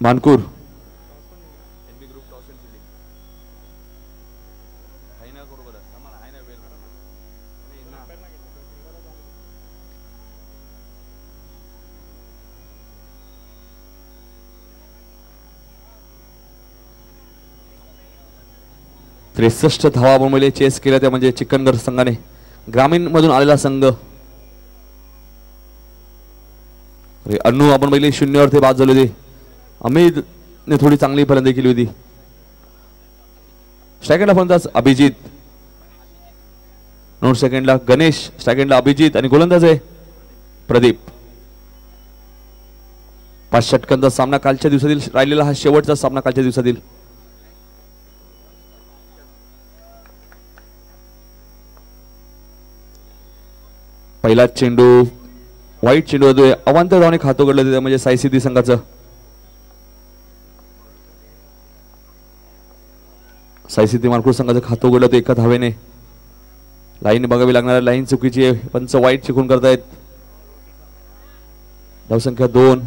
मानकूर त्रेसष्ट धावा बनवले चेस केल्या त्या म्हणजे चिकनगर संघाने ग्रामीण मधून आलेला संघ अन्नू आपण पहिले 0 वर ते बाद झाले होते अमित ने थोडी चांगली फलंदाजी केली होती सेकंडला फलंदाज अभिजित 9 सेकंडला गणेश सेकंडला अभिजित आणि गोलंदाज आहे प्रदीप 5 षटकांचा सामना कालच्या दिवसातील राहिलेला हा शेवटचा सामना कालच्या दिवसातील पहिला चेंडू वाईट चेंडू होतोय अवांतर धावाने खातो घडलं ते म्हणजे साई सिद्धी संघाचं साई सिद्धी मानकूर संघाचं खातो घडलं ते एका धावेने लाईन बघावी लागणार लाईन चुकीची आहे पंच वाईट चिकून करतायत धावसंख्या 2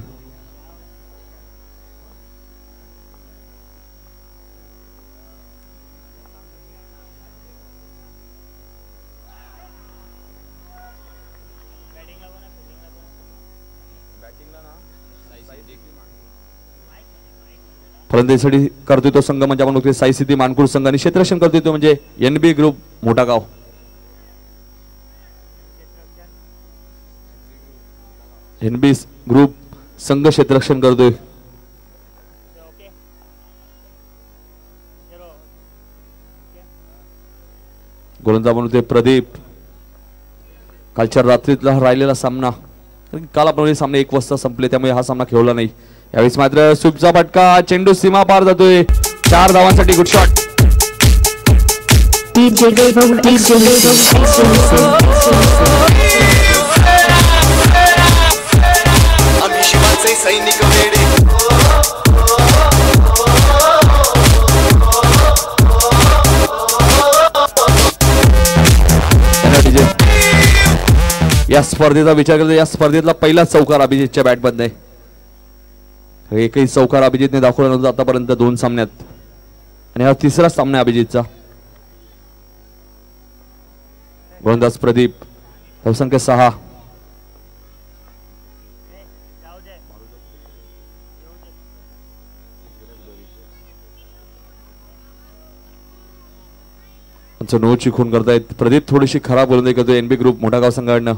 फलंदाजीसाठी करतोय तो संघ म्हणजे आपण बघतोय साई सिद्धी मानकूर संघ आणि क्षेत्ररक्षण करतोय तो म्हणजे एनबी ग्रुप मोठा गाव एनबी ग्रुप संघ क्षेत्ररक्षण करतोय गोलंदाज बनवतोय प्रदीप कालच्या रात्रीतला राहिलेला सामना काल आपण सामने 1 वाजता संपले त्यामुळे हा सामना खेळला नाही यावेळेस मात्र सुपचा फटका चेंडू सीमा पार जातोय 4 धावांसाठी गुड शॉट या स्पर्धेचा विचार करता या स्पर्धेतला पहिला चौकार अभिजितच्या बॅट बंद आहे एकही चौकार अभिजितने दाखवला नव्हता आतापर्यंत 2 सामन्यात आणि हा तिसरा सामना अभिजितचा गोलंदाज प्रदीप धावसंख्या 6 नो चिखून करतायत प्रदीप थोडीशी खराब गोलंदाजी करतोय एनबी ग्रुप मोठा गाव संघाकडनं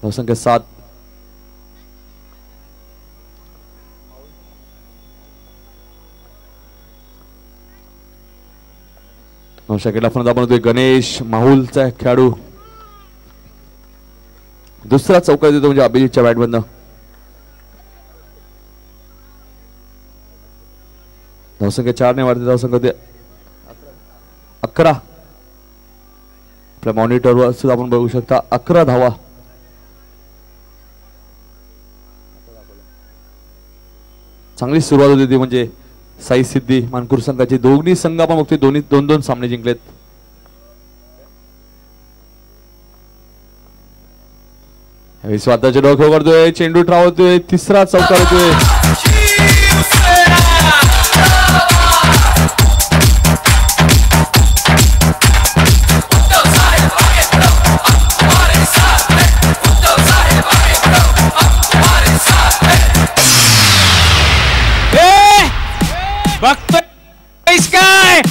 धावसंख्या 7 सेकंडला फलंदाज बनवतोय गणेश माहुलचा खेळाडू दुसरा चौकार देतो म्हणजे अभिजितच्या बॅट बंद धावसंख्या 4 ने वाढते धावसंख्या 11 आपल्या मॉनिटरवर सुद्धा आपण बघू शकता 11 धावा चांगली सुरुवात होती ती म्हणजे साई सिद्धी मानकूर संघाचे दोन्ही संघ आपण बघतोय दोन्ही 2-2 सामने जिंकलेत स्वतःचे डोके करतोय चेंडू ट्रावतोय तिसरा चौकार होतोय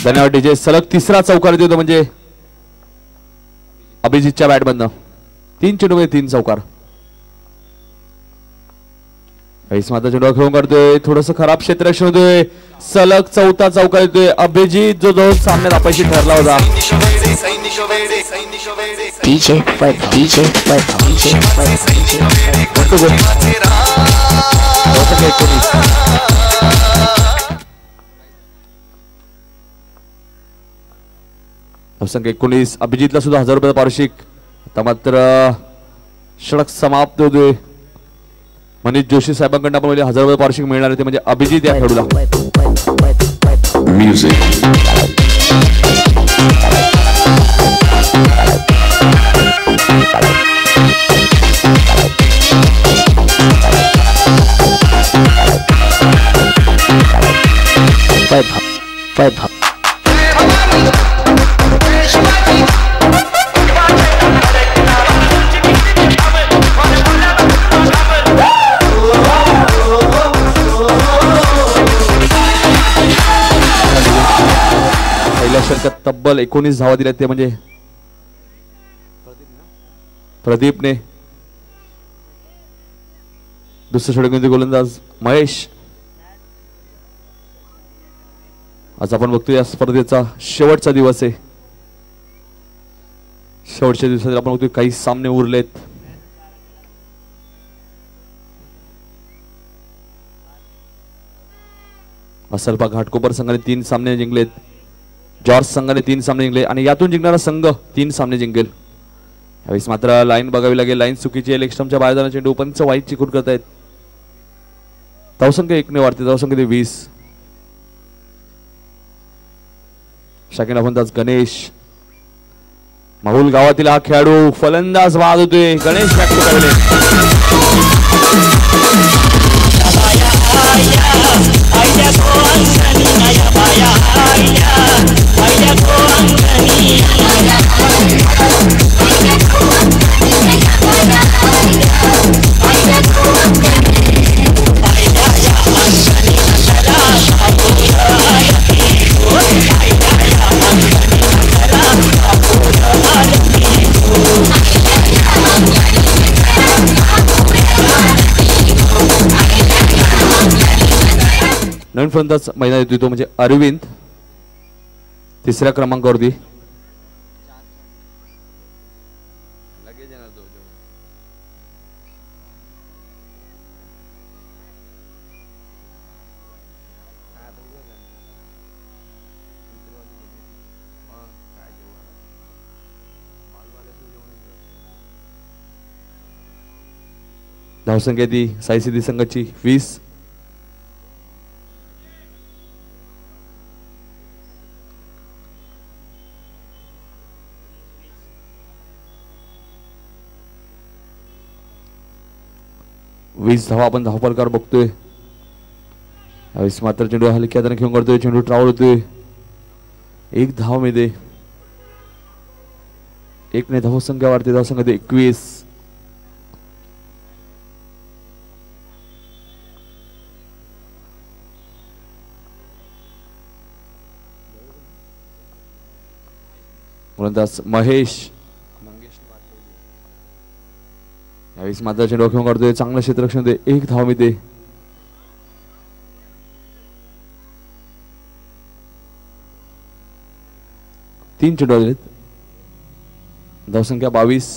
धन्यवाद डीजे सलग तिसरा चौकार देतो म्हणजे अभिजितच्या बॅट बंद 3 चेंडूमध्ये 3 चौकार माता चेंडू खेळून करतोय थोडस खराब क्षेत्ररक्षण होतोय सलग चौथा चौकार येतोय अभिजित जो 2 सामन्यात अपयशी ठरला होता संख्या 19 अभिजितला सुद्धा 1000 रुपये पारितोषिक आता मात्र षटक समाप्त होतोय मनीष जोशी साहेबांकडून आपण 1000 रुपये पारितोषिक मिळणार आहे ते म्हणजे अभिजित या खेळाडूला म्युझिक वैभव पहिल्या षटकात तब्बल 19 धावा दिल्या ते म्हणजे प्रदीपने. दुसऱ्या षटकामध्ये गोलंदाज महेश. आज आपण बघतोय या स्पर्धेचा शेवटचा दिवस आहे. शेवटच्या दिवसात आपण बघतोय काही सामने उरलेत. असलपा घाटकोपर संघाने 3 सामने जिंकलेत. जॉर्ज संघाने 3 सामने जिंकले आणि यातून जिंकणारा संघ 3 सामने जिंकेल. यावेळेस मात्र लाईन बघावी लागेल. लाईन चुकीची आहे. लेगस्टम्पच्या बाहेर जाण्याचे चेंडू पंच वाईट चिकून करतायत. धावसंख्या 1 ने वाढते. धावसंख्या 20. शाकिन फलंदाज गणेश. माहुल गावातील हा खेळाडू फलंदाज बाद होतोय. गणेश नवीन फलंदाज मैदानात येतोय तो म्हणजे अरविंद. 3ऱ्या क्रमांकावरती. धावसंख्या ती साई सिद्धी संघाची 20. धावा आपण धावफलकार बघतोय. यावेळेस मात्र चेंडू हलक्या हाताने घेऊन करतोय. चेंडू ट्रॅव्हल होतोय. 1 धाव मिळते. 1 ने धावसंख्या वाढते. धावसंख्या 21. गोलंदाज महेश. यावेळेस मात्र चेंडू घेऊन काढतोय. चांगलं क्षेत्ररक्षण दे. 1 धाव मिळते. तीन चेंडू आलेत. धावसंख्या 22.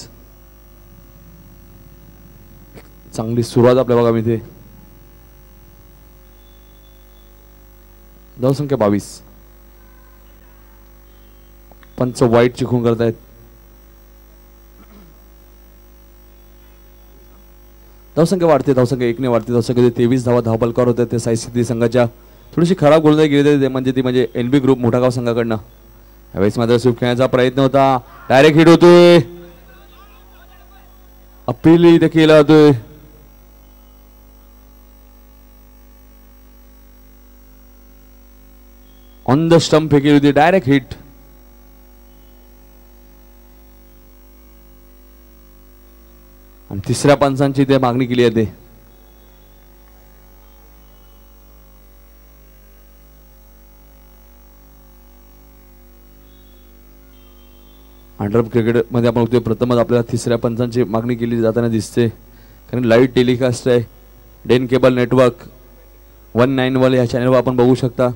चांगली सुरुवात आपल्या भागामध्ये. धावसंख्या 22. पंच वाईट चिखून करतायत. धावसंख्या वाढते. धावसंख्या 1 ने वाढते. धावसंख्या 23 धावा धावफलकार होत्या त्या साई सिद्धी संघाच्या. थोडीशी खराब गोलंदाजी गेली म्हणजे एनबी ग्रुप मोठागाव संघाकडनं. यावेळेस मात्र स्वीप खेळण्याचा प्रयत्न होता. डायरेक्ट हिट होतोय. अपील इथे केला होतोय. ऑन द स्टंप फेकली होती. Direct hit. आणि 3ऱ्या पंचांची ते मागणी केली आहे. अंडर क्रिकेट मध्ये आपण बघतोय प्रथमच आपल्याला 3ऱ्या पंचांची मागणी केली जाताना दिसते. कारण लाईव्ह टेलिकास्ट आहे. डेन केबल नेटवर्क 191 या चॅनलवर आपण बघू शकता.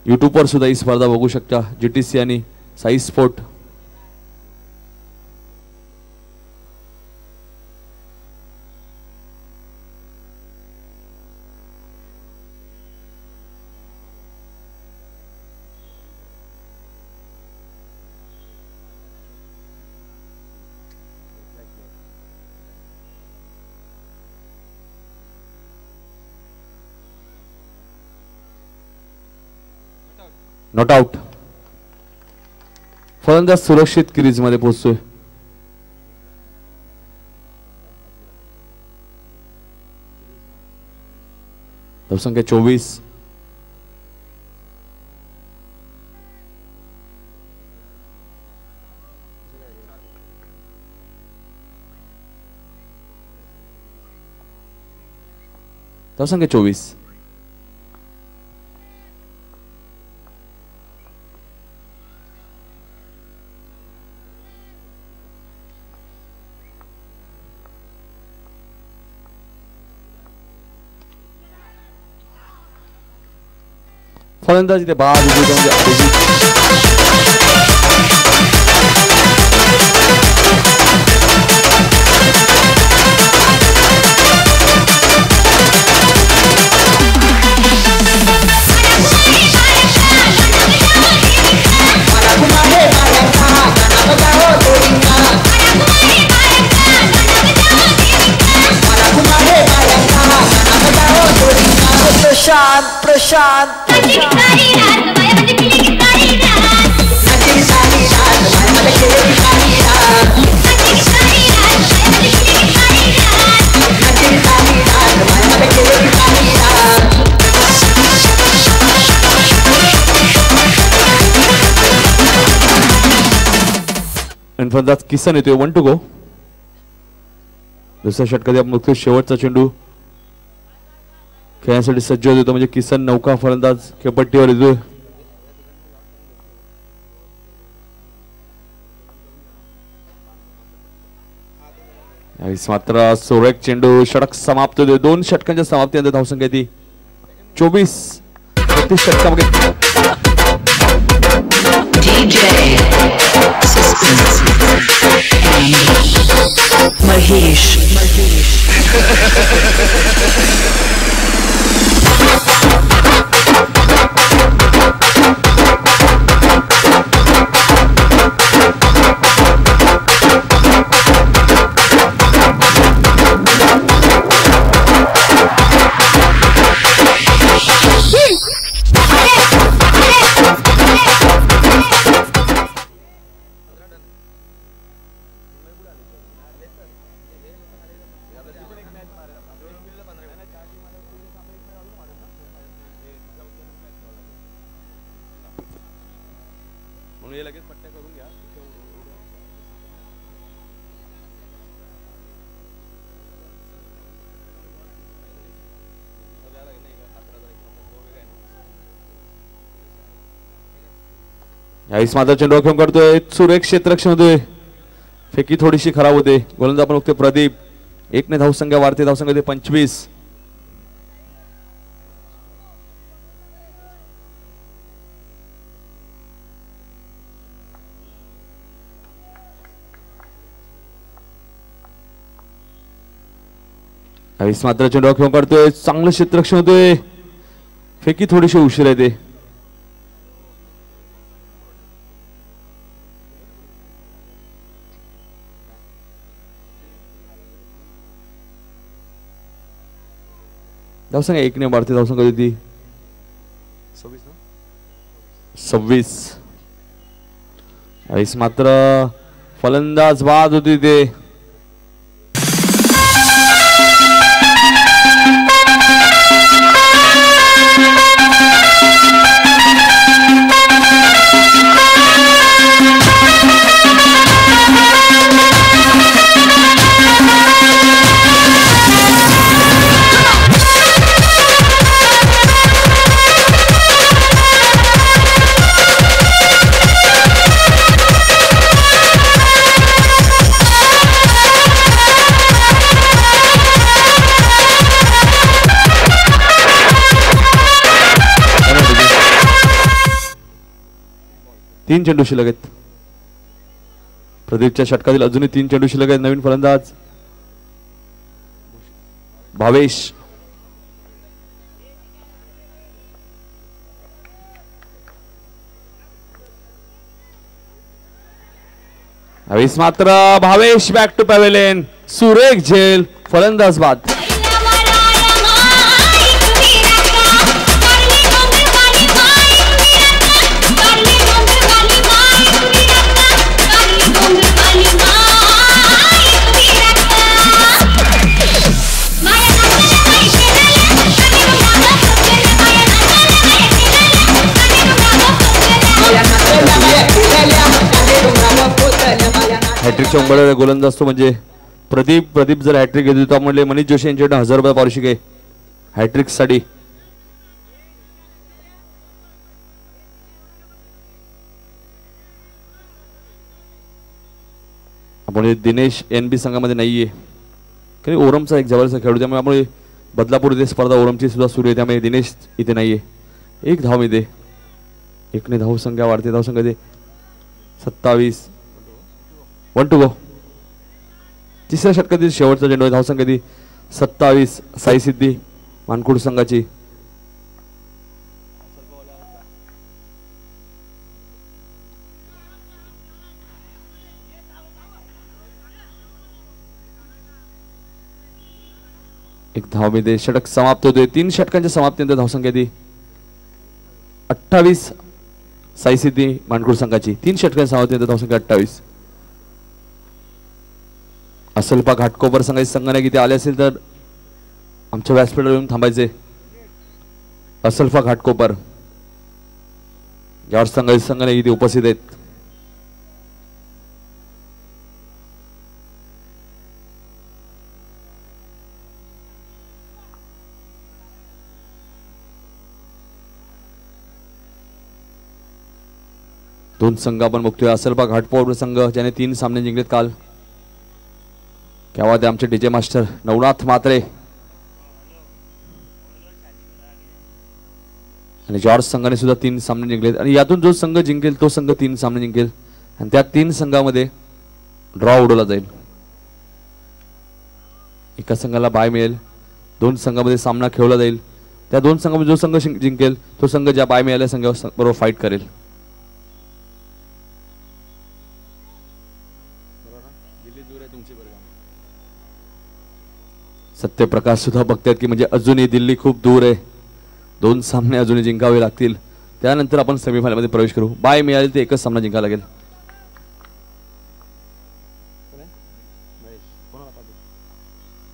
यूट्यूबवर सुद्धा ही स्पर्धा बघू शकता. GTC आणि साई स्पोर्ट. Not out. फलंदाज सुरक्षित क्रीज मध्ये पोहोचतोय. धावसंख्या 24. धावसंख्या 24. फलंदाजी ते बाद प्रशांत फलंदाज किसन येतोय 1 to go. दुसऱ्या षटकात आपण बघतोय शेवटचा चेंडू खेळण्यासाठी सज्ज होतो म्हणजे किसन नौका फलंदाज खेळपट्टीवर येतोय. मात्र सुरेख चेंडू षटक समाप्त होतोय. 2 षटकांच्या समाप्तीनंतर धावसंख्या ती 24. 32 षटकामध्ये महेश यावेळी मात्र चेंडू खेळून करतोय. सुरेख क्षेत्ररक्षण होतोय. फेकी थोडीशी खराब होते. गोलंदाज आपण बघतोय प्रदीप. 1 ने धावसंख्या वाढते. धावसंख्या होते 25. यावेळी मात्र चेंडू खेळून करतोय. चांगलं क्षेत्ररक्षण होतोय. फेकी थोडीशी उशीर येते. धावसंख्या 1 ने वाढते. धावसंख्या होती 26. यावेळी मात्र फलंदाज बाद होती ते. तीन चेंडू शिल्लक आहेत. प्रदीपच्या षटकातील अजूनही 3 चेंडू शिल्लक आहेत. नवीन फलंदाज भावेश. यावेळी मात्र भावेश बॅक टू पॅव्हेलियन. सुरेख झेल. फलंदाज बाद. हॅट्रिकच्या उंबरठ्यावर गोलंदाज असतो म्हणजे प्रदीप जर हॅट्रिक घेतो तर म्हणले मनीष जोशी यांच्याकडे 1000 रुपये पारितोषिक आहे. हॅट्रिक साठी आपण दिनेश NB संघामध्ये नाहीये कारण ओरमचा एक जवळचा खेळाडू त्यामुळे आपण बदलापूर इथे स्पर्धा ओरमची सुद्धा सुरू आहे त्यामुळे दिनेश इथे नाहीये. एक धाव मिळते. एकने धाव संख्या वाढते. धाव संख्या 27. 1 to go. तिसऱ्या षटकातील शेवटचा चेंडू. धाव संख्या 27. साई सिद्धी मानकुड संघाची. एक धाव मिळते. षटक समाप्त होतोय. 3 षटकांच्या समाप्तीनंतर धावसंख्या 28. साई सिद्धी मानकुड संघाची. 3 षटकांच्या समाप्तीनंतर धावसंख्या 28. असलपा घाटकोपर संघाची संघाने किती आले असेल तर आमच्या व्यासपीठावर येऊन थांबायचे. असलफा घाटकोपर यावर संघाने इथे उपस्थित आहेत. दोन संघ आपण बघतोय. असलपा घाटकोपर संघ ज्याने 3 सामने जिंकलेत काल. केव्हा ते आमचे डीजे मास्टर नवनाथ म्हात्रे आणि जॉर्ज संघाने सुद्धा 3 सामने जिंकलेत आणि यातून जो संघ जिंकेल तो संघ 3 सामने जिंकेल आणि त्या 3 संघामध्ये ड्रॉ उडवला जाईल. एका संघाला बाय मिळेल. 2 संघामध्ये सामना खेळला जाईल. त्या 2 संघामध्ये जो संघ जिंकेल तो संघ ज्या बाय मिळाल्या संघाबरोबर फाईट करेल. सत्यप्रकाश सुद्धा बघतात की म्हणजे अजूनही दिल्ली खूप दूर आहे. 2 सामने अजूनही जिंकावे लागतील. त्यानंतर आपण सेमीफायनल मध्ये प्रवेश करू. बाय मिळाली तर एकच सामना जिंकावा लागेल.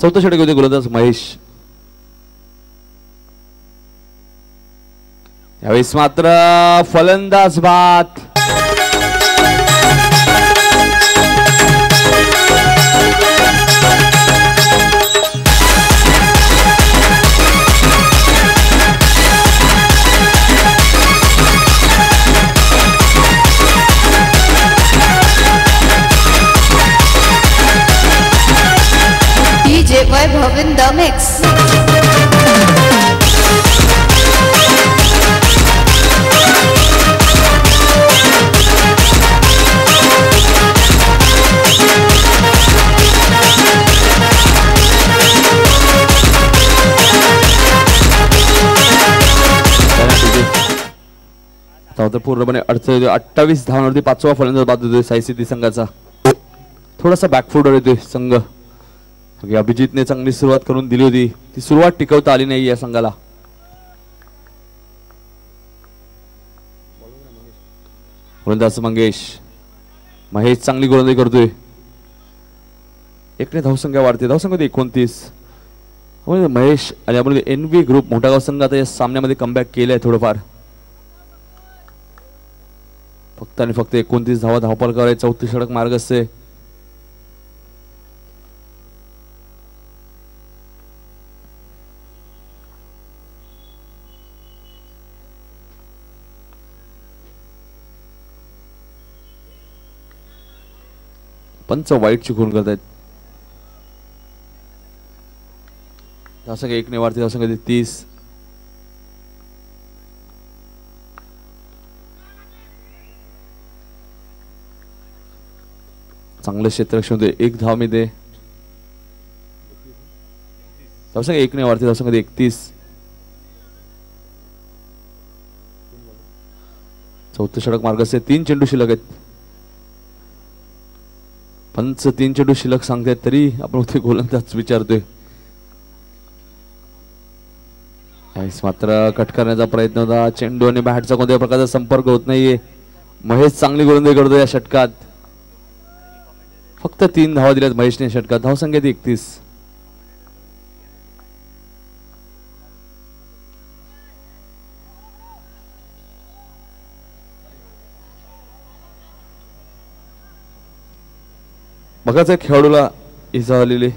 चौथा षटक होते गोलंदाज महेश. यावेळेस मात्र फलंदाज बाद. Webhub in the mix. पूर्णपणे 28 धावांवरती 5वा फलंदाज बाद होतोय साई सिद्धी संघाचा. थोडासा बॅकफुटवर येतोय संघ. अभिजितने चांगली सुरुवात करून दिली होती. ती सुरुवात टिकवता आली नाही या संघाला. गोलंदाज महेश चांगली गोलंदाजी करतोय. एकने धावसंख्या वाढते. धावसंख्या 29. महेश आणि आपण NB ग्रुप मोठागाव संघ आता या सामन्यामध्ये कमबॅक केलंय थोडंफार. फक्त आणि फक्त 29 धावा धावपळ करायचं. 34 षटक मार्ग असते. पंच वाईट चुकून करतायत. धावसंख्या 1 ने वाढते. धावसंख्या 30. चांगलं क्षेत्ररक्षण होते. 1 धाव मिळते. धावसंख्या 1 ने वाढते. धावसंख्या 31. चौथं षटक मार्ग असते. 3 चेंडू शिल्लक आहेत. पंच 3 चेंडू शिल्लक सांगतायत तरी आपण ते गोलंदाज विचारतोय. मात्र कट करण्याचा प्रयत्न होता. चेंडू आणि बॅटचा कोणत्याही प्रकारचा संपर्क होत नाहीये. महेश चांगली गोलंदाजी करतो या षटकात. फक्त 3 धावा दिल्यात महेशने षटकात. धावसंख्या 31. बघाच खेळाडूला इजा झालेली.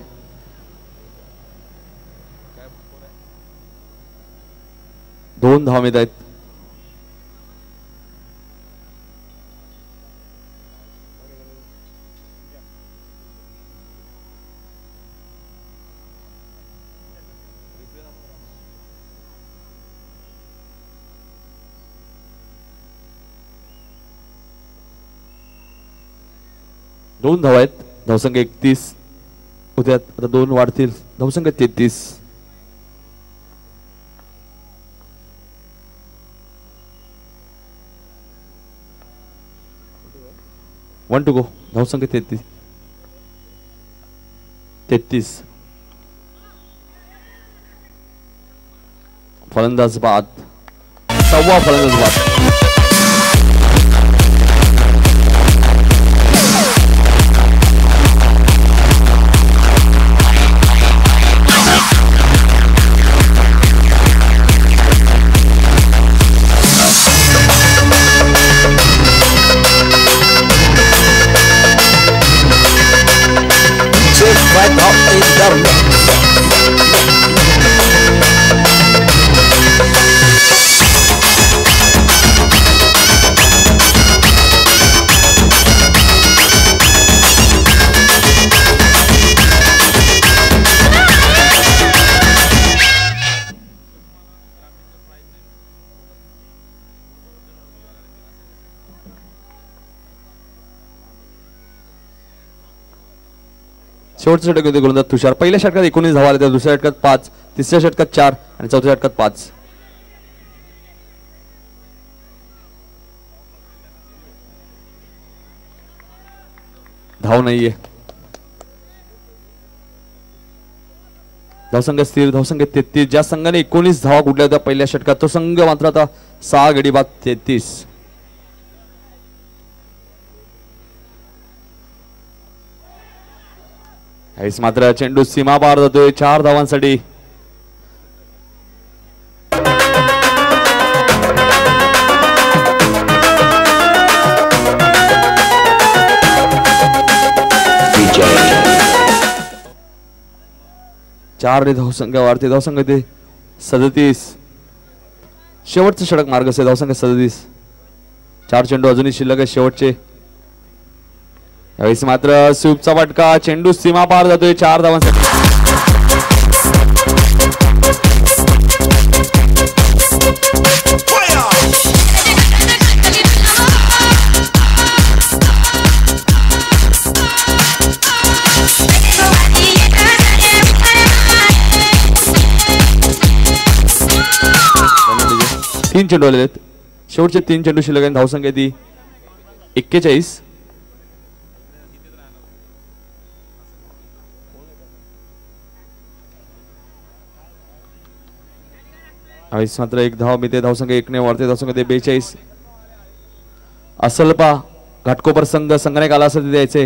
2 धावा मिळत आहेत. दोन धावा आहेत. धावसंख्या 31 होत्यात, आता 2 वाढतील. धावसंख्या 33. 1 to go. धावसंख्या 33. फलंदाज बाद. 6वा फलंदाज बाद. Right up in the mix. शेवटच्या षटकामध्ये गोलंदाज तुषार. पहिल्या षटकात 19 धावा आल्या, दुसऱ्या षटकात 5, तिसऱ्या षटकात 4 आणि चौथ्या षटकात 5. धाव नाहीये. धावसंख्या स्थिर. धावसंख्या 33. ज्या संघाने 19 धावा कुठल्या होत्या पहिल्या षटकात, तो संघ मात्र आता 6 गडी बाद 33. हेच मात्र चेंडू सीमा पार जातोय 4 धावांसाठी. चार धावसंख्या वाढते. धावसंख्या ते 37. शेवटचं षटक मार्ग असेल. धावसंख्या 37. 4 चेंडू अजूनही शिल्लक आहे शेवटचे. यावेळेस मात्र स्वीपचा फटका. चेंडू सीमा पार जातोय 4 धावांसाठी. तीन चेंडू आलेले आहेत. शेवटचे 3 चेंडू शिल्लक आहेत. धावसंख्या ती 41. मात्र 1 धाव मिळते. धावसंख्या 1 ने वाढते. धावसंख्या 42. असलपा घाटकोपर संघाने आला असं द्यायचे.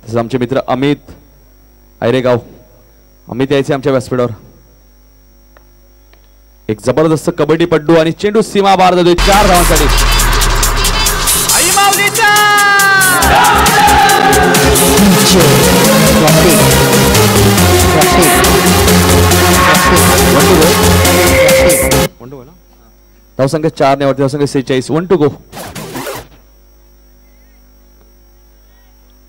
तसंच आमचे मित्र अमित आयरेगाव, अमित यायचे आमच्या व्यासपीठावर. एक जबरदस्त कबड्डी पड्डू आणि चेंडू सीमा बार जातोय 4 धावांसाठी. धावसंख्या 4 ने वरती. धावसंख्या 46. 1 to go.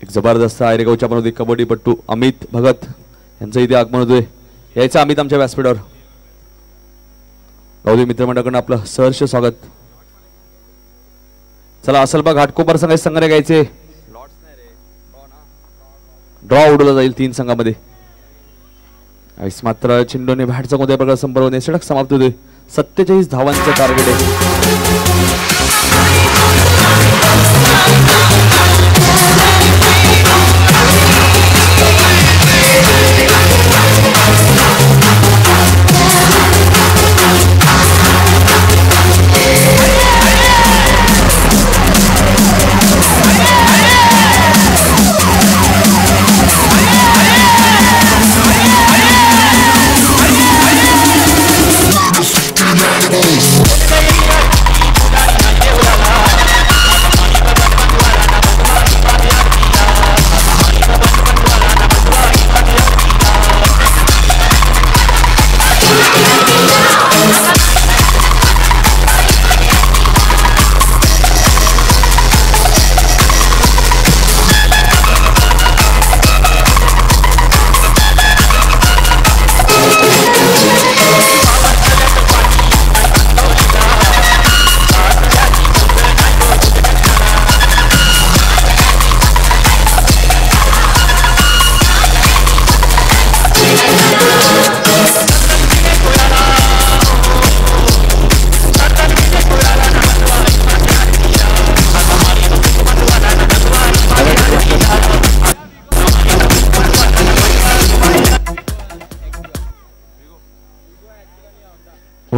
एक जबरदस्त आयरेगावच्या पण कबड्डी पट्टू अमित भगत यांचं इथे आगमन होतोय. यायचं अमित आमच्या व्यासपीठावर. गावदी मित्रमंडळाकडून आपलं सहर्ष स्वागत. चला असलपा घाटकोपर संघाने घ्यायचे. ड्रॉ उडवला जाईल 3 संघामध्ये. मात्र चेंडूने बॅटचा कोणत्या प्रकार संपर्क होणे. षटक समाप्त होते. 47 धावांचं टार्गेट आहे.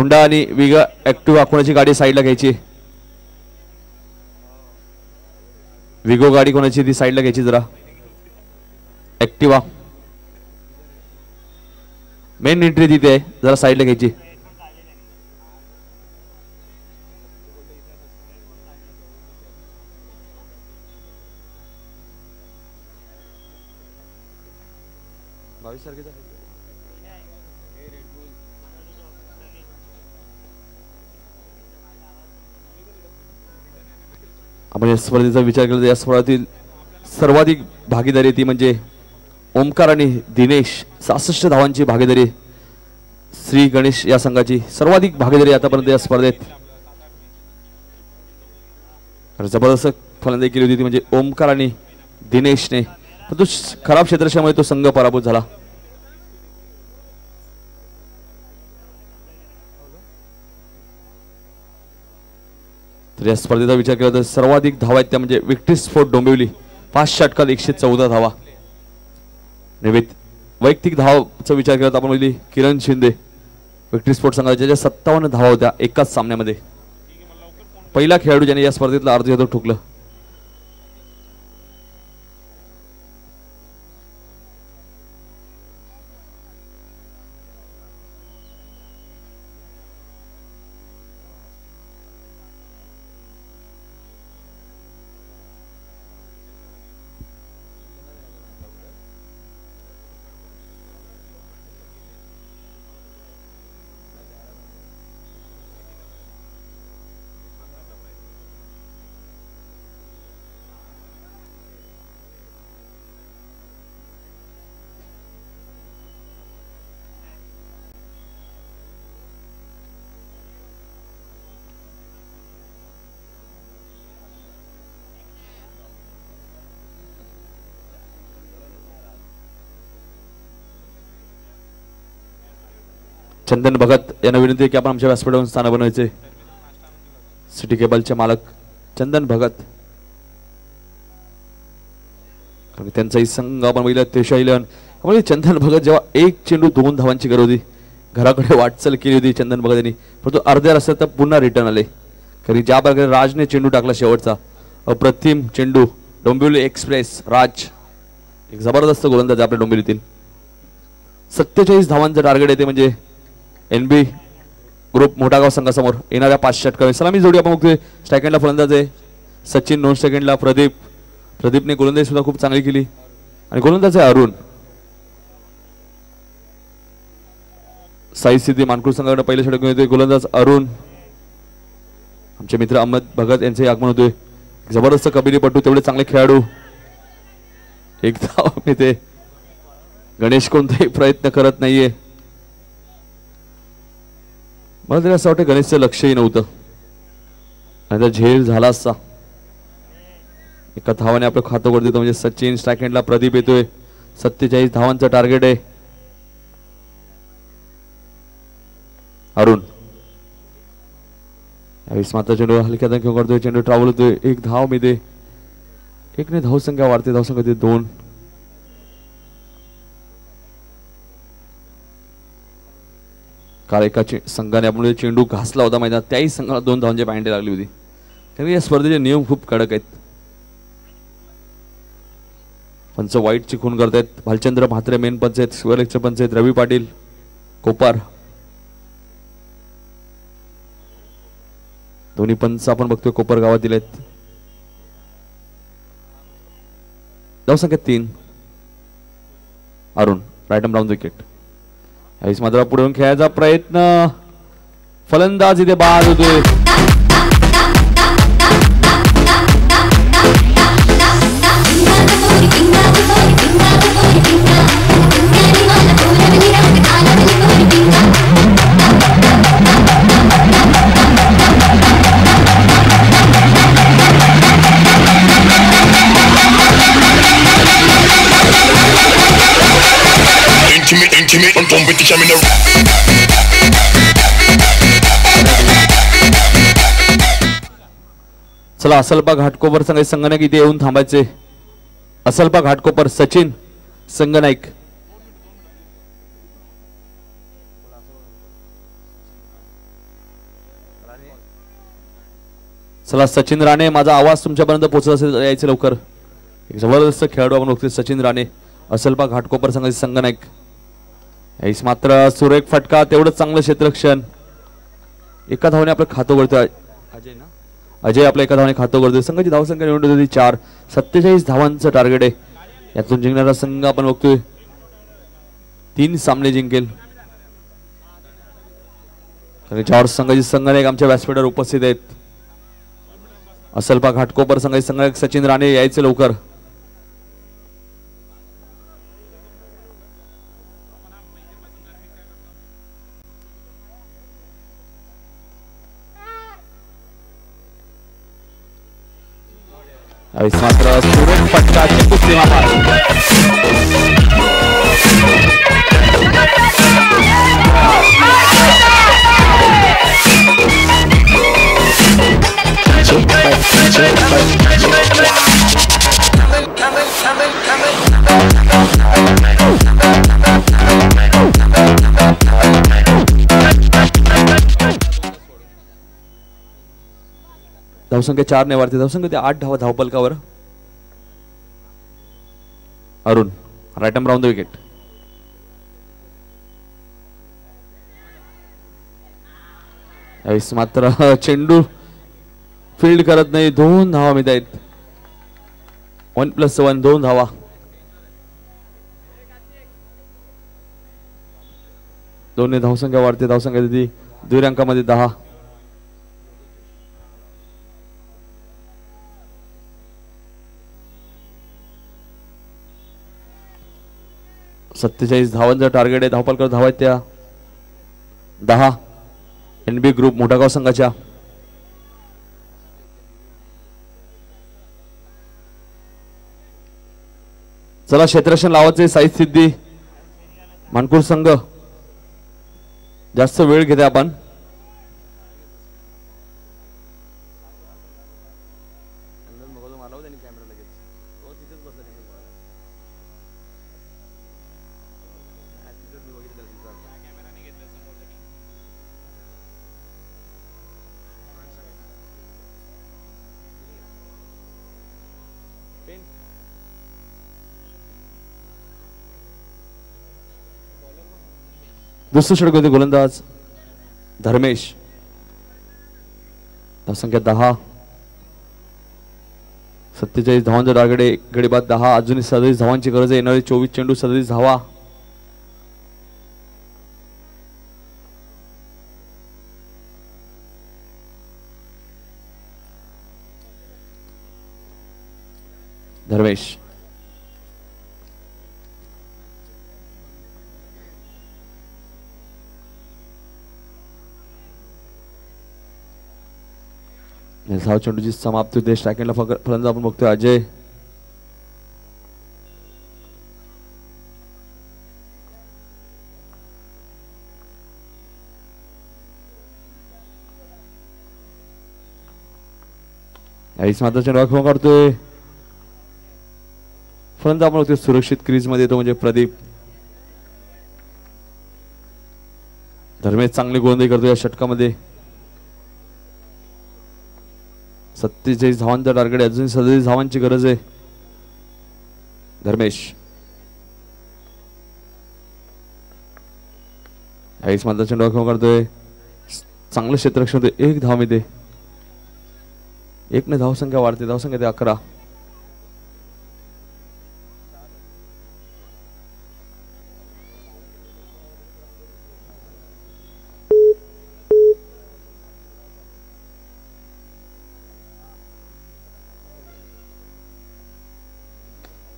हुंडा आणि विगा ऍक्टिव्हा कोणाची गाडी साईडला घ्यायची. विगो गाडी कोणाची ती साईडला घ्यायची जरा. ऍक्टिव्हा मेन एंट्री तिथे आहे, जरा साईडला घ्यायची. आपण या स्पर्धेचा विचार केला तर या स्पर्धेतील सर्वाधिक भागीदारी ती म्हणजे ओमकार आणि दिनेश. 66 धावांची भागीदारी श्री गणेश या संघाची. सर्वाधिक भागीदारी आतापर्यंत या स्पर्धेत. जबरदस्त फलंदाजी केली होती ती म्हणजे ओमकार आणि दिनेशने, पण तो खराब क्षेत्रक्षामुळे तो संघ पराभूत झाला. तर या स्पर्धेचा विचार केला तर सर्वाधिक धावा आहेत त्या म्हणजे विक्ट्री स्पोर्ट डोंबिवली 5 षटकात 114 धावा. वैयक्तिक धावाचा विचार केला तर आपण पहिली किरण शिंदे विक्ट्री स्पोर्ट संघाच्या 57 धावा होत्या एकाच सामन्यामध्ये. पहिला खेळाडू ज्याने या स्पर्धेतला अर्धशतक ठोकलं. चंदन भगत यांना विनंती आहे की आपण आमच्या व्यासपीठावर स्थान बनवायचे. सिटी केबलचे मालक चंदन भगत, कारण त्यांचाही संघ आपण बघितला तेशाईलन. म्हणजे चंदन भगत जेव्हा 1 चेंडू 2 धावांची गरज होती, घराकडे वाटचाल केली होती चंदन भगत यांनी, परंतु अर्ध्या रस्त्यात तर पुन्हा रिटर्न आले. कारण ज्या प्रकारे राजने चेंडू टाकला शेवटचा अप्रतिम चेंडू. डोंबिवली एक्सप्रेस राज एक जबरदस्त गोलंदाज आपल्या डोंबिवलीतील. 47 धावांचं टार्गेट येते म्हणजे एनबी ग्रुप मोठागाव संघासमोर येणाऱ्या 5 षटकांमध्ये. सलामी जोडी आपण बघतोय. सेकंडला फलंदाज आहे सचिन, 2 सेकंडला प्रदीप. प्रदीपने गोलंदाजी सुद्धा खूप चांगली केली आणि गोलंदाज आहे अरुण. साई सिद्धी मानकुर संघाकडे पहिले षटक येतोय. गोलंदाज अरुण. आमचे मित्र अहमद भगत यांचे आगमन होतोय. जबरदस्त कबड्डीपटू, तेवढे चांगले खेळाडू. एक धाव येते. गणेश कोणताही प्रयत्न करत नाहीये. मला तरी असं वाटतं गणेशचं लक्षही नव्हतं, आणि झेल झाला असता. एका धावाने आपलं खातं वर देतो म्हणजे सचिन. सेकंडला प्रदीप येतोय. 47 धावांचं टार्गेट आहे. अरुण यावेळेस मात्र चेंडू हलक्या दणक्या करतोय. चेंडू ट्रॅव्हल होतोय. 1 धाव मिळते. 1 ने धावसंख्या वाढते. धावसंख्या 2. काल एका संघाने आपण चेंडू घासला होता मैदानात, त्याही संघाला 2 धावांची पॅन्टी लागली होती. कारण या स्पर्धेचे नियम खूप कडक आहेत. पंच वाईटची खून करतायत. भालचंद्र म्हात्रे मेन पंच आहेत. शिवलेखचे पंच आहेत रवी पाटील कोपार. दोन्ही पंच आपण बघतोय कोपर गावातील आहेत. धावसंख्या 3. Arun right arm down wicket. यावेळेस मात्र पुढे खेळायचा प्रयत्न. फलंदाज इथे बाद होतोय. Intimate on competition in the चला असलपा घाटकोपर संघनायक इथे येऊन थांबायचे. असलपा घाटकोपर सचिन संघनायक. चला सचिन राणे, माझा आवाज तुमच्यापर्यंत पोहोचत असेल यायचं लवकर. एक जबरदस्त खेळाडू आपण बघतोय सचिन राणे, असलपा घाटकोपर संघाचे संघनायक. यावेळेस मात्र सुरेख फटका, तेवढंच चांगलं क्षेत्ररक्षण. एका धावाने आपलं खातं उघडतोय अजय आपलं एका धावाने खातं उघडतोय. संघाची धावसंख्या निवडून होती 4. 47 धावांचं टार्गेट आहे. यातून जिंकणारा संघ आपण बघतोय 3 सामने जिंकेल. त्याच्यावर संघाची संघनायक आमच्या व्यासपीठावर उपस्थित आहेत. असलपा घाटकोपर संघाचे संघनायक सचिन राणे, यायचे लवकर. मात्र सुरेख फटका, चेंडू सीमापार. धावसंख्या 4 ने वाढते. धावसंख्या 8 धावा धावपलकावर. Arun right arm round the wicket. यावेळेस मात्र चेंडू फील्ड करत नाही. 2 धावा मिळत आहेत. 1+1 2 धावा. दोन्ही धावसंख्या वाढते. धावसंख्या दिली दुहेरी अंकामध्ये 10. सत्तेचाळीस धावांचं टार्गेट आहे. धावपलकर धावा आहेत त्या 10. NB ग्रुप मोठागाव संघाच्या. चला क्षेत्ररक्षण लावायचे. साई सिद्धी मानपूर संघ जास्त वेळ घेते आपण. दुसरं षटकोनी गोलंदाज धर्मेश. धावसंख्या 10. 47 धावांचा टार्गेट आहे. गडी बाद 10. अजूनही 37 धावांची गरज आहे. येणारे 24 चेंडू 37 धावा. धर्मेश धाव चेंडूची समाप्ती होते. स्ट्रायकिंगला फलंदाज आपण बघतोय अजय. यावेळेस मात्र चेंडू काढतोय. फलंदाज आपण बघतोय सुरक्षित क्रीज मध्ये येतो म्हणजे प्रदीप. धर्मेश चांगली गोलंदाजी करतोय या षटकामध्ये. 47 धावांचा टार्गेट आहे. अजून 37 धावांची गरज आहे. धर्मेश यावेळेस मात्र चेंडू करतोय. चांगलं क्षेत्ररक्षण होते. 1 धाव मिळते. 1 ने धावसंख्या वाढते. धावसंख्या ते 11.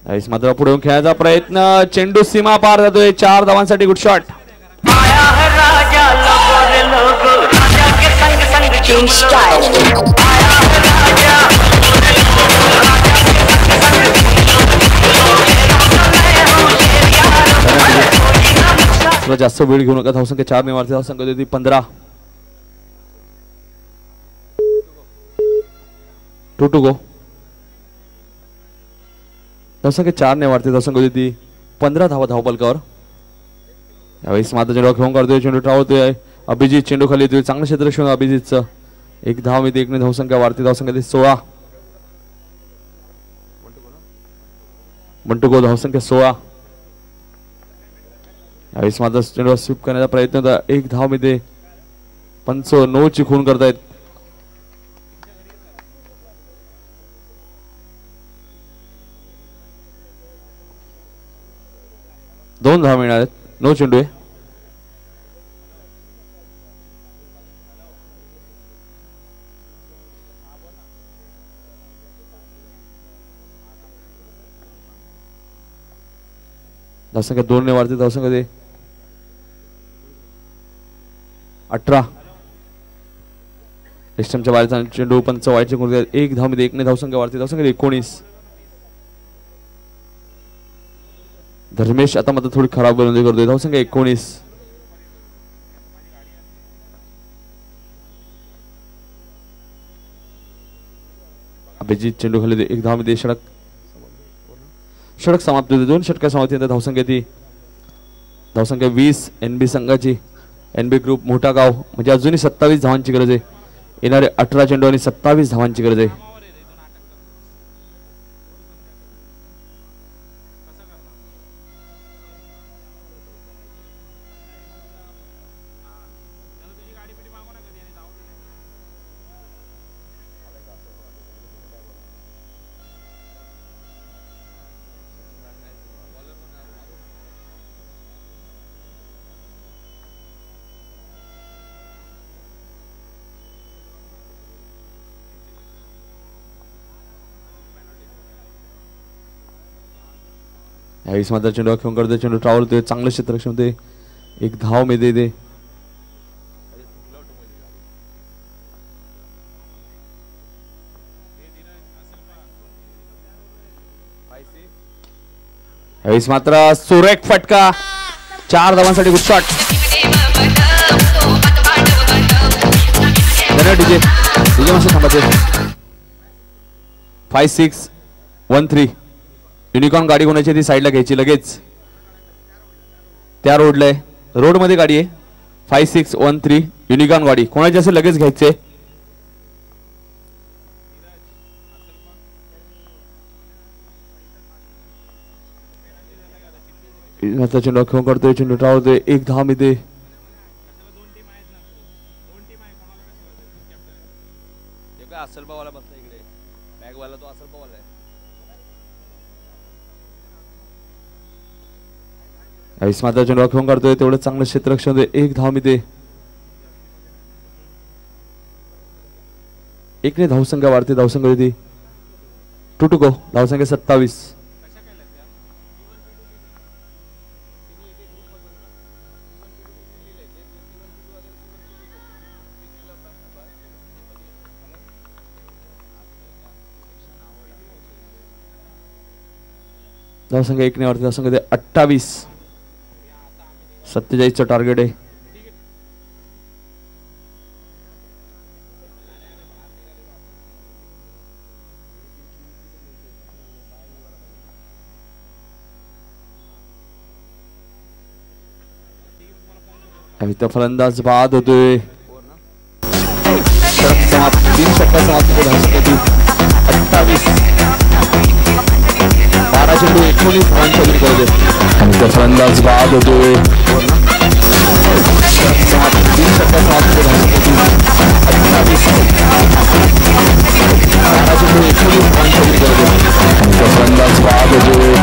यावेळेस मात्र पुढे खेळायचा प्रयत्न. चेंडू सीमा पार जातोय. 4 धावांसाठी गुड शॉट. जास्त वेळ घेऊ नका. धावसंख्या 4 ने वाढते. धावसंख्या होती 15. 2 to go. धावसंख्या 4 ने वाढते. धावसंख्या होती 15 धावा धावपलकावर. यावेळेस मात्र चेंडू खेळून काढतोय. चेंडू ट्रावतोय. अभिजित चेंडू खाली येतोय. चांगलं क्षेत्ररक्षण अभिजितचं. एक धाव मध्ये 1 ने धावसंख्या वाढते. धावसंख्या 16. बंटू गो धावसंख्या 16. यावेळेस मात्र चेंडू स्वीप करण्याचा प्रयत्न होता. 1 धाव मध्ये पंच 9 ची खून करतायत. 2 धाव मिळणार आहेत. 9 चेंडू आहे. धावसंख्या 2 ने वाढते. धावसंख्या 18. सिस्टमच्या बाहेरचा चेंडू पंच वाईटचे खून करतात. 1 धाव मध्ये 1 ने धावसंख्या वाढते. धावसंख्या 19. धर्मेश आता मात्र थोडी खराब गोलंदाजी करतोय. धावसंख्या 19. अभिजित चेंडू खाली 1 धाव मध्ये षटक समाप्त होते. 2 षटका समाप्ती नंतर धावसंख्या ती धावसंख्या 20 एनबी संघाची. एनबी ग्रुप मोठा गाव म्हणजे अजूनही 27 धावांची गरज आहे. येणारे 18 चेंडू आणि 27 धावांची गरज आहे. यावेळेस मात्र चेंडू खेळून करतोय. चेंडू ट्रॅव्हल होतोय. चांगलं क्षेत्ररक्षण होते. 1 धाव मध्ये दे. यावेळेस मात्र सुरेख फटका. 4 धावांसाठी गुड शॉट. डीजे मास्टर थांबायचे. 5-6-1-3. युनिकॉर्न गाडी कोणाची ती साईडला घ्यायची लगेच. त्या रोडला आहे. रोड मध्ये गाडी आहे. 5-6-1-3 युनिकॉर्न गाडी कोणाची असेल लगेच घ्यायचे. चेंडू खेळून करतोय. चेंडू ट्रॅव्हल होतोय. 1 धाव मध्ये यावेळेस मात्र चेंडू खेळून काढतोय. तेवढं चांगलं क्षेत्ररक्षण होते. 1 धाव मध्ये 1 ने धावसंख्या वाढते. धावसंख्या होती 2 टू गो. धावसंख्या 27. धावसंख्या 1 ने वाढते. धावसंख्या 28. 47चं टार्गेट आहे. फलंदाज बाद होतोय. 3 षटका समाप्त. धावसंख्या 28. 12 चेंडू 19 धावांच्या विरुद्ध आणि त्या फलंदाज बाद होतोय. 3 षटका समाप्त. धावसंख्या 28. 12 चेंडू 19 धावांच्या विरुद्ध आणि त्या फलंदाज बाद होतोय.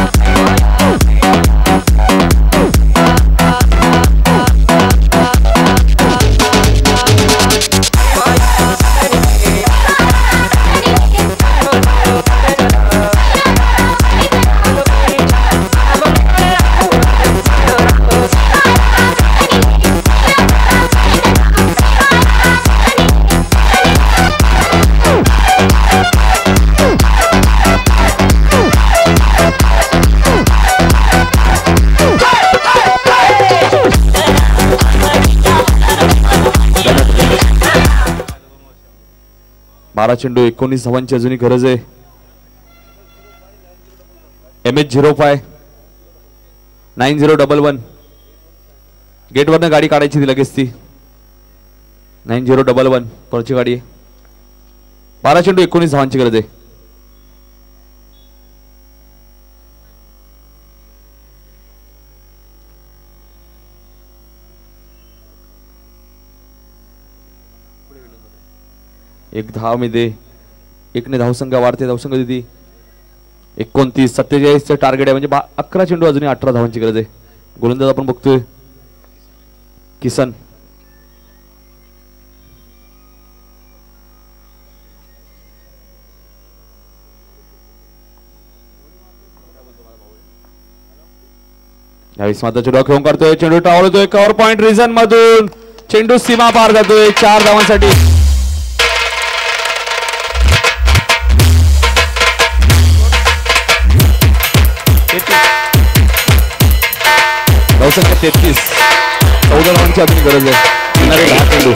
बारा चेंडू 19 धावांची अजूनही गरज आहे. MH05 9011 गेटवरनं गाडी काढायची ती लगेच. ती 9011 परची गाडी आहे. 12 चेंडू 19 धावांची गरज आहे. एक धाव मध्ये 1 ने धावसंख्या वाढते. धावसंख्या दिदी 29. 47चं टार्गेट आहे म्हणजे 11 चेंडू अजूनही 18 धावांची गरज आहे. गोलंदाज आपण बघतोय किसन. यावेळी मात्र चेंडू खेळून काढतोय. चेंडू टाळतोय कव्हर पॉइंट रिझन मधून. चेंडू सीमा पार जातोय 4 धावांसाठी. धावसंख्या 33. 14 धावांची अजून गरज आहे. येणारे 10 चेंडू.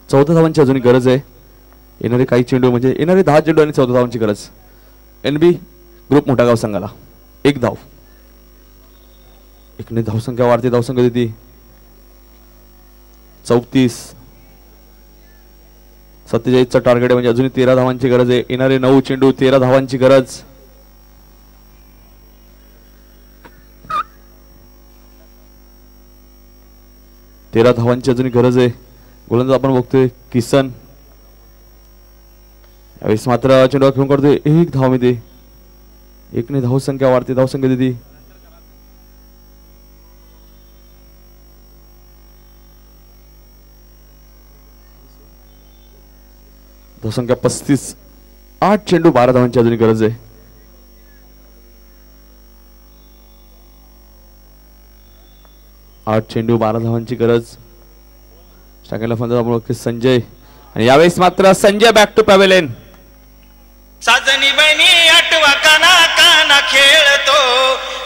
चौदा धावांची अजून गरज आहे. येणारे काही चेंडू म्हणजे येणारे 10 चेंडू आणि 14 धावांची गरज. NB ग्रुप मोठागाव संघाला 1 धाव. 1 ने धावसंख्या वाढते. धावसंख्या देते 34. 47चं टार्गेट आहे म्हणजे अजूनही 13 धावांची गरज आहे. येणारे 9 चेंडू 13 धावांची गरज. तेरा धावांची अजून गरज आहे. गोलंदाज आपण बघतोय किसन. यावेळेस मात्र चेंडू खेळून काढतोय 1 धाव मध्ये. 1 ने धावसंख्या वाढते. धावसंख्या देते धावसंख्या 35. 8 चेंडू 12 धावांची अजून गरज आहे. आठ चेंडू 12 धावांची गरज. टाकायला फंदा संजय आणि यावेळेस मात्र संजय बॅक टू पॅव्हेलियन. साजनी बहिणी आठवा काना काना खेळतो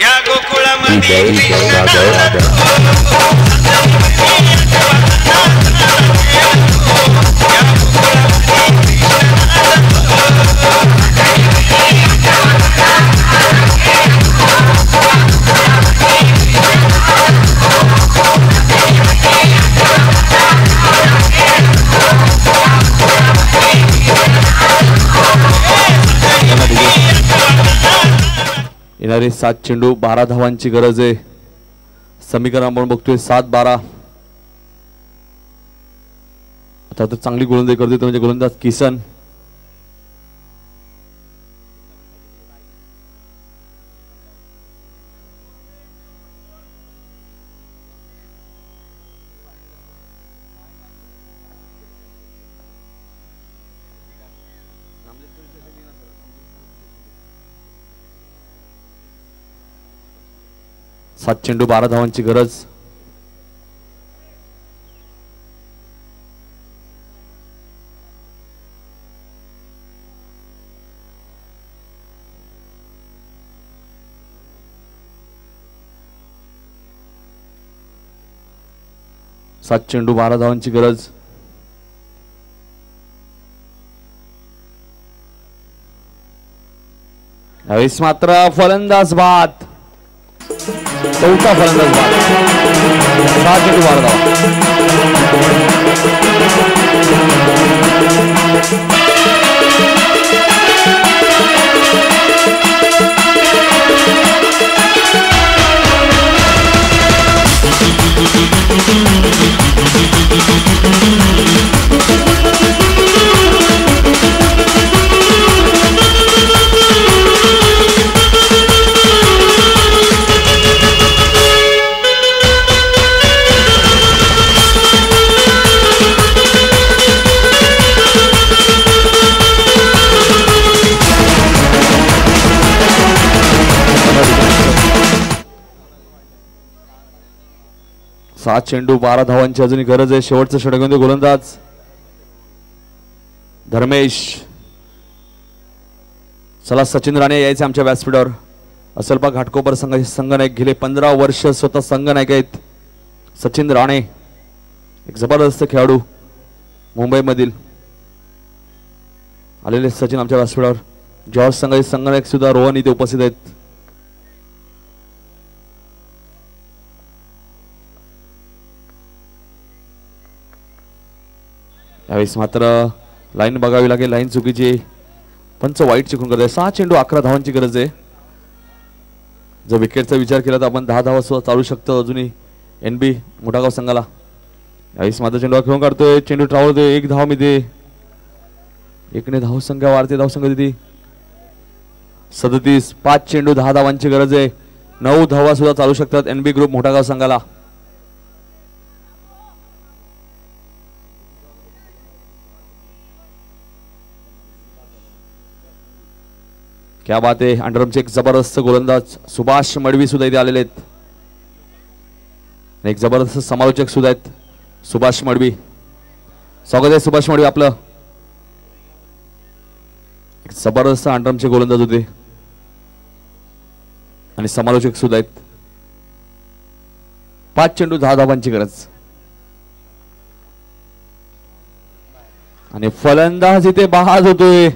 या गोकुळामध्ये. येणारे 7 चेंडू 12 धावांची गरज आहे. समीकरण आपण बघतोय 7-12. आता तर चांगली गोलंदाजी करतोय म्हणजे गोलंदाज किसन. सात चेंडू 12 धावांची गरज. सात चेंडू 12 धावांची गरज. यावेळेस मात्र फलंदाज बाद. चौथा फलंदाज बाद. 6 चेंडू 12 धावा. सात चेंडू 12 धावांची अजून गरज आहे. शेवटचं षटकांमध्ये गोलंदाज धर्मेश. चला सचिन राणे यायचे आमच्या व्यासपीठावर. असलपा घाटकोपर संघाचे संघनायक गेले 15 वर्ष स्वतः संघनायक आहेत सचिन राणे. एक जबरदस्त खेळाडू. मुंबईमधील आलेले सचिन आमच्या व्यासपीठावर. जॉर्ज संघाचे संघनायक सुद्धा रोहन इथे उपस्थित आहेत. यावेळेस मात्र लाईन बघावी लागेल. लाईन चुकीची, पंच वाईट चिकून करत आहे. 6 चेंडू 11 धावांची गरज आहे. जर विकेटचा विचार केला तर आपण 10 धावा सुद्धा चालू शकतो अजूनही NB मोठागाव संघाला. यावेळेस मात्र चेंडू खेळून काढतोय. चेंडू ट्रावलतोय. 1 धाव मिळते. 1ने धावसंख्या वाढते. धावसंख्या किती 37. 5 चेंडू 10 धावांची गरज आहे. 9 धावा सुद्धा चालू शकतात NB ग्रुप मोठागाव संघाला. क्या बात आहे. अंडरमचे एक जबरदस्त गोलंदाज सुभाष मडवी सुद्धा इथे आलेले आहेत. एक जबरदस्त समालोचक सुद्धा आहेत सुभाष मडवी. स्वागत आहे सुभाष मडवी आपलं. एक जबरदस्त अंडरमचे गोलंदाज होते आणि समालोचक सुद्धा आहेत. 5 चेंडू 10 धावांची गरज आणि फलंदाज इथे बाद होतोय.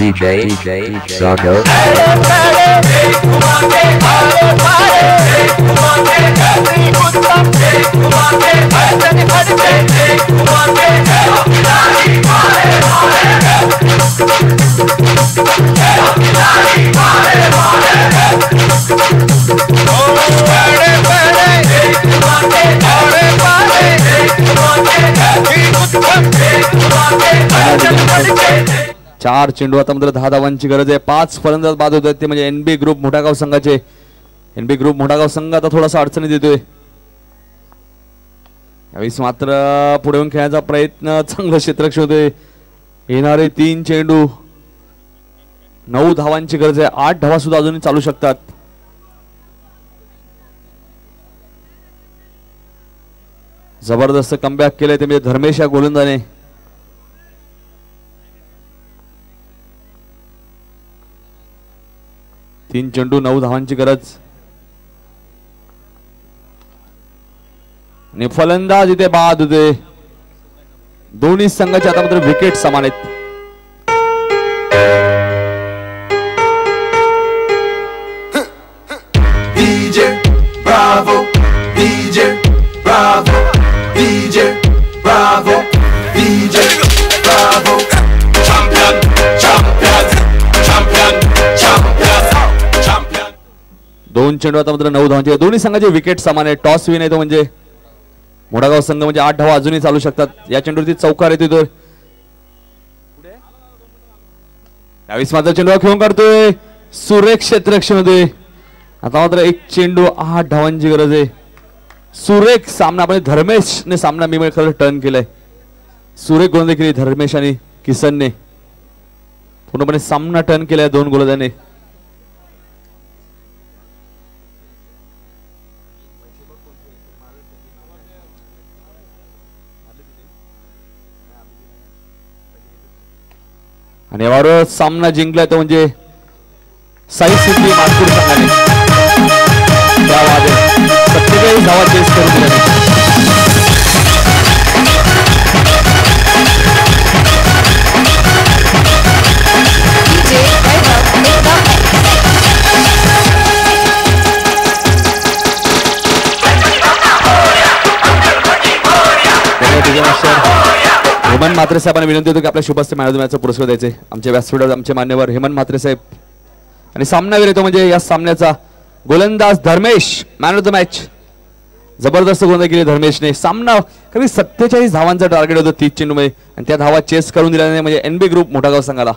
DJ Sago. चार चेंडू आता मात्र 10 धावांची गरज आहे. 5 फलंदाज बाद होत आहेत ते म्हणजे NB ग्रुप मोठागाव संघाचे. NB ग्रुप मोठागाव संघ आता थोडासा अडचणी देतोय. यावेळेस मात्र पुढे येऊन खेळण्याचा प्रयत्न चांगलं क्षेत्ररक्षण होते. येणारे 3 चेंडू 9 धावांची गरज आहे. 8 धावा सुद्धा अजूनही चालू शकतात. जबरदस्त कमबॅक केलंय ते म्हणजे धर्मेश या गोलंदाजाने. तीन चेंडू 9 धावांची गरज आणि फलंदाज इथे बाद होते. दोन्ही संघाचे आता मात्र विकेट समान आहेत. DJ Bravo, DJ Bravo, DJ Bravo, DJ Bravo. Champion, champion, champion, champion, champion. 2 चेंडू आता मात्र 9 धावांचे. दोन्ही संघाचे विकेट समान आहे. टॉस विन येतो म्हणजे मोठागाव संघ म्हणजे 8 धावा अजूनही चालू शकतात. या चेंडूवरती चौकार येतो. यावेळेस मात्र चेंडू खेळून काढतोय. सुरेख क्षेत्ररक्षण होते. आता मात्र 1 चेंडू 8 धावांची गरज आहे. सुरेख सामना म्हणजे धर्मेशने सामना मी खरं टर्न केलाय. सुरेख गोलंदाजी केली धर्मेश आणि किसनने. पूर्णपणे सामना टर्न केलाय 2 गोलंदाजाने. आणि यावर सामना जिंकलाय तो म्हणजे साई सिटी नागपूर संघाने. त्यामध्ये 47 धावा चेस करून दिल्या. हेमंत म्हात्रे साहेबांना विनंती होती की आपल्या शुभस्ते मॅन ऑफ द मॅचचा पुरस्कार द्यायचे. आमचे व्यासपीठावर आमचे मान्यवर हेमंत म्हात्रे साहेब आणि सामनावीर येतो म्हणजे या सामन्याचा गोलंदाज Dharmesh. Man of the match. जबरदस्त गोलंदाजी केली धर्मेशने. सामना कमी 47 धावांचा टार्गेट होतं 30 चेंडूमध्ये आणि त्या धावा चेस करून दिल्याने म्हणजे NB ग्रुप मोठागाव संघाला.